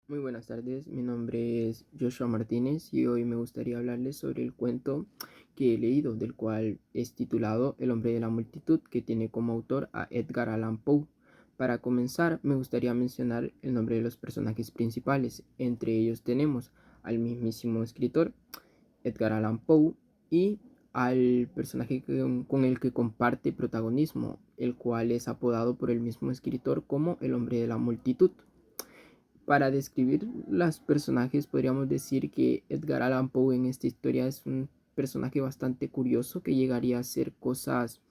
Muy buenas tardes, mi nombre es Joshua Martínez y hoy me gustaría hablarles sobre el cuento que he leído, del cual es titulado El hombre de la multitud, que tiene como autor a Edgar Allan Poe. Para comenzar, me gustaría mencionar el nombre de los personajes principales. Entre ellos tenemos al mismísimo escritor Edgar Allan Poe y al personaje con el que comparte protagonismo, el cual es apodado por el mismo escritor como el hombre de la multitud. Para describir los personajes, podríamos decir que Edgar Allan Poe en esta historia es un personaje bastante curioso que llegaría a hacer cosas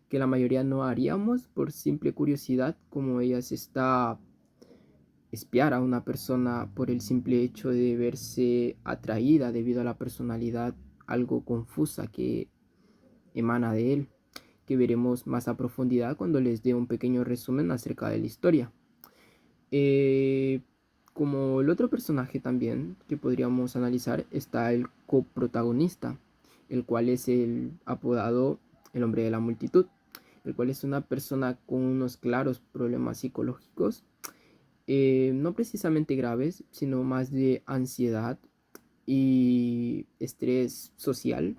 que la mayoría no haríamos por simple curiosidad, como ellas está espiar a una persona por el simple hecho de verse atraída debido a la personalidad algo confusa que emana de él, que veremos más a profundidad cuando les dé un pequeño resumen acerca de la historia. Eh, Como el otro personaje también que podríamos analizar está el coprotagonista, el cual es el apodado el hombre de la multitud, el cual es una persona con unos claros problemas psicológicos, no precisamente graves, sino más de ansiedad y estrés social,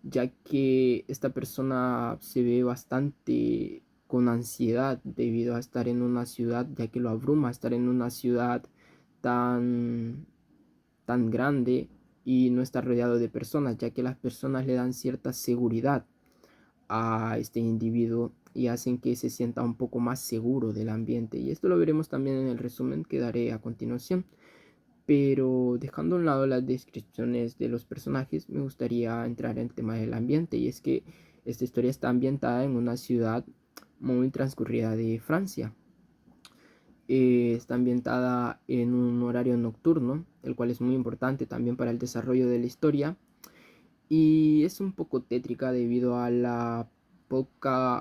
ya que esta persona se ve bastante con ansiedad debido a estar en una ciudad, ya que lo abruma estar en una ciudad tan, tan grande y no estar rodeado de personas, ya que las personas le dan cierta seguridad a este individuo y hacen que se sienta un poco más seguro del ambiente. Y esto lo veremos también en el resumen que daré a continuación. Pero dejando a un lado las descripciones de los personajes, me gustaría entrar en el tema del ambiente. Y es que esta historia está ambientada en una ciudad muy transcurrida de Francia. Está ambientada en un horario nocturno, el cual es muy importante también para el desarrollo de la historia. Y es un poco tétrica debido a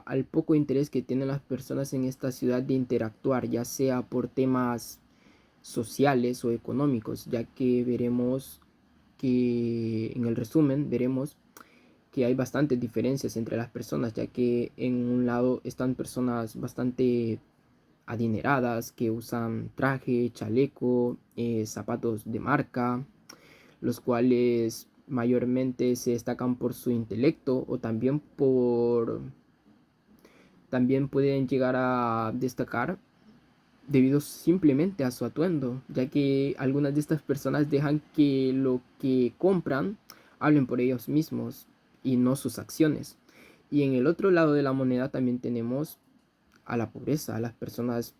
al poco interés que tienen las personas en esta ciudad de interactuar, ya sea por temas sociales o económicos, ya que veremos que en el resumen veremos que hay bastantes diferencias entre las personas, ya que en un lado están personas bastante adineradas que usan traje, chaleco, zapatos de marca, los cuales mayormente se destacan por su intelecto o también pueden llegar a destacar debido simplemente a su atuendo, ya que algunas de estas personas dejan que lo que compran hablen por ellos mismos y no sus acciones. Y en el otro lado de la moneda también tenemos a la pobreza, a las personas,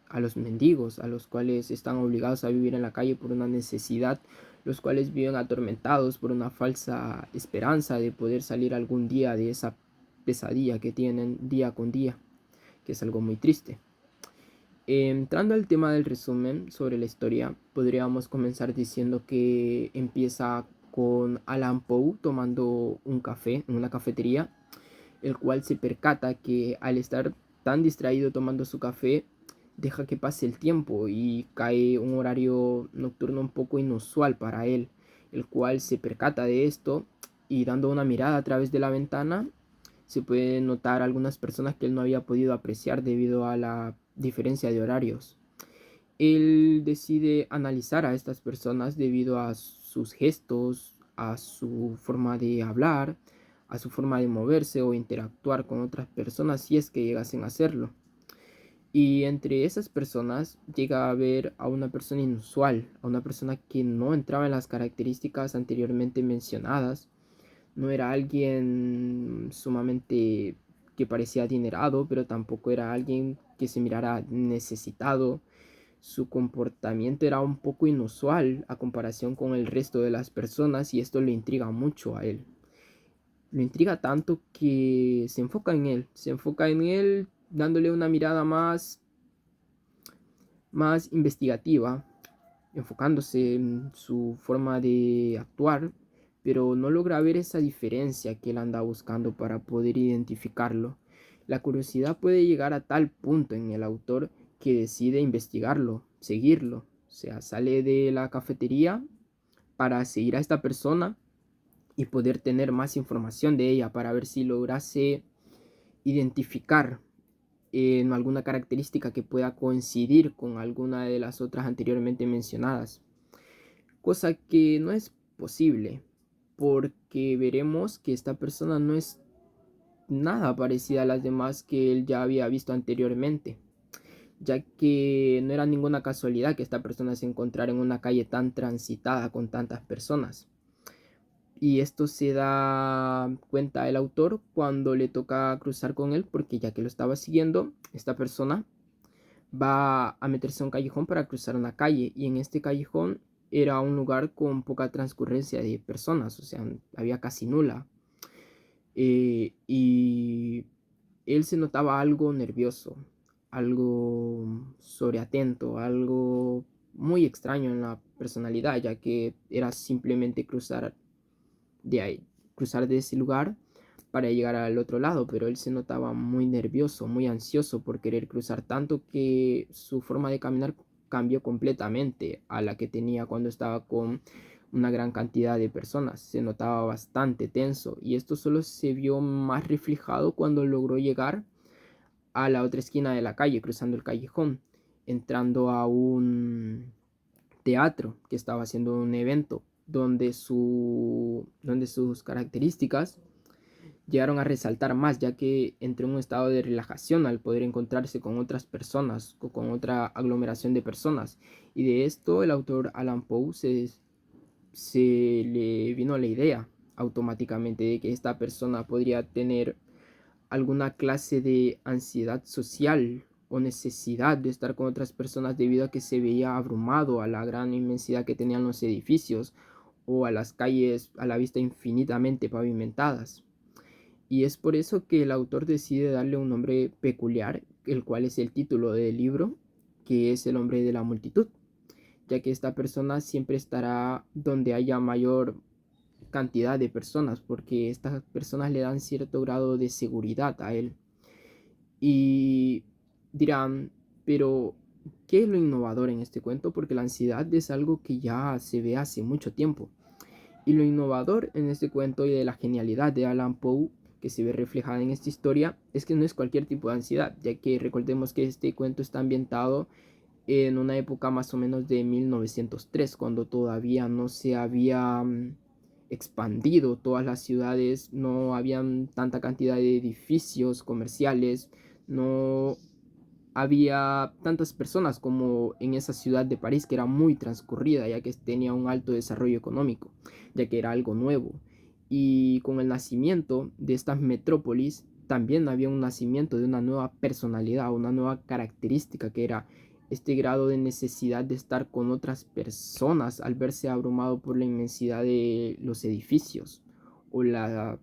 a los mendigos, a los cuales están obligados a vivir en la calle por una necesidad, los cuales viven atormentados por una falsa esperanza de poder salir algún día de esa pesadilla que tienen día con día, que es algo muy triste. Entrando al tema del resumen sobre la historia, podríamos comenzar diciendo que empieza con Allan Poe tomando un café en una cafetería, el cual se percata que al estar tan distraído tomando su café, deja que pase el tiempo y cae un horario nocturno un poco inusual para él, el cual se percata de esto y dando una mirada a través de la ventana, se puede notar algunas personas que él no había podido apreciar debido a la diferencia de horarios. Él decide analizar a estas personas debido a sus gestos, a su forma de hablar, a su forma de moverse o interactuar con otras personas si es que llegasen a hacerlo. Y entre esas personas llega a ver a una persona inusual, a una persona que no entraba en las características anteriormente mencionadas. No era alguien sumamente que parecía adinerado, pero tampoco era alguien que se mirara necesitado. Su comportamiento era un poco inusual a comparación con el resto de las personas y esto le intriga mucho a él. Lo intriga tanto que se enfoca en él dándole una mirada más investigativa, enfocándose en su forma de actuar, pero no logra ver esa diferencia que él anda buscando para poder identificarlo. La curiosidad puede llegar a tal punto en el autor que decide investigarlo, seguirlo. O sea, sale de la cafetería para seguir a esta persona y poder tener más información de ella para ver si lograse identificar en alguna característica que pueda coincidir con alguna de las otras anteriormente mencionadas, cosa que no es posible, porque veremos que esta persona no es nada parecida a las demás que él ya había visto anteriormente, ya que no era ninguna casualidad que esta persona se encontrara en una calle tan transitada con tantas personas. Y esto se da cuenta el autor cuando le toca cruzar con él, porque ya que lo estaba siguiendo, esta persona va a meterse a un callejón para cruzar una calle, y en este callejón era un lugar con poca transcurrencia de personas, o sea, había casi nula. Y él se notaba algo nervioso, algo sobreatento, algo muy extraño en la personalidad, ya que era simplemente de ahí, cruzar de ese lugar para llegar al otro lado, pero él se notaba muy nervioso, muy ansioso por querer cruzar, tanto que su forma de caminar cambió completamente a la que tenía cuando estaba con una gran cantidad de personas. Se notaba bastante tenso, y esto solo se vio más reflejado cuando logró llegar a la otra esquina de la calle, cruzando el callejón, entrando a un teatro que estaba haciendo un evento donde sus características llegaron a resaltar más, ya que entró en un estado de relajación al poder encontrarse con otras personas o con otra aglomeración de personas. Y de esto el autor Alan Poe se le vino la idea automáticamente de que esta persona podría tener alguna clase de ansiedad social o necesidad de estar con otras personas debido a que se veía abrumado a la gran inmensidad que tenían los edificios o a las calles a la vista infinitamente pavimentadas. Y es por eso que el autor decide darle un nombre peculiar, el cual es el título del libro, que es El hombre de la multitud, ya que esta persona siempre estará donde haya mayor cantidad de personas, porque estas personas le dan cierto grado de seguridad a él. Y dirán, pero ¿qué es lo innovador en este cuento? Porque la ansiedad es algo que ya se ve hace mucho tiempo. Y lo innovador en este cuento y de la genialidad de Alan Poe que se ve reflejada en esta historia es que no es cualquier tipo de ansiedad, ya que recordemos que este cuento está ambientado en una época más o menos de 1903, cuando todavía no se había expandido todas las ciudades, no habían tanta cantidad de edificios comerciales, no había tantas personas como en esa ciudad de París, que era muy transcurrida, ya que tenía un alto desarrollo económico, ya que era algo nuevo. Y con el nacimiento de estas metrópolis también había un nacimiento de una nueva personalidad, una nueva característica, que era este grado de necesidad de estar con otras personas al verse abrumado por la inmensidad de los edificios o la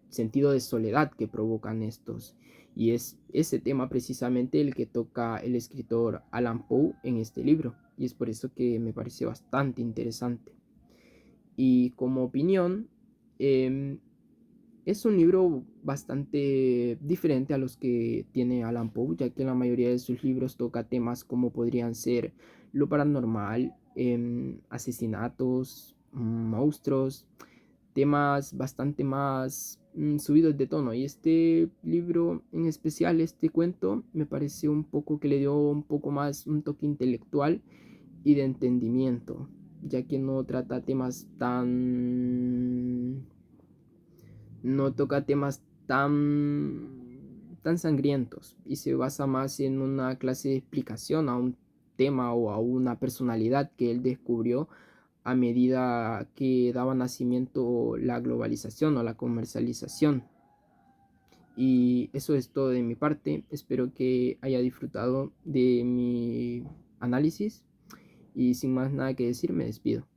sentido de soledad que provocan estos. Y es ese tema precisamente el que toca el escritor Alan Poe en este libro. Y es por eso que me parece bastante interesante. Y como opinión, eh, es un libro bastante diferente a los que tiene Alan Poe, ya que la mayoría de sus libros toca temas como podrían ser lo paranormal, asesinatos, monstruos, temas bastante más subidos de tono. Y este libro en especial, este cuento, me parece un poco que le dio un poco más un toque intelectual y de entendimiento, ya que no trata temas tan... no toca temas tan sangrientos, y se basa más en una clase de explicación a un tema o a una personalidad que él descubrió a medida que daba nacimiento la globalización o la comercialización. Y eso es todo de mi parte. Espero que haya disfrutado de mi análisis, y sin más nada que decir, me despido.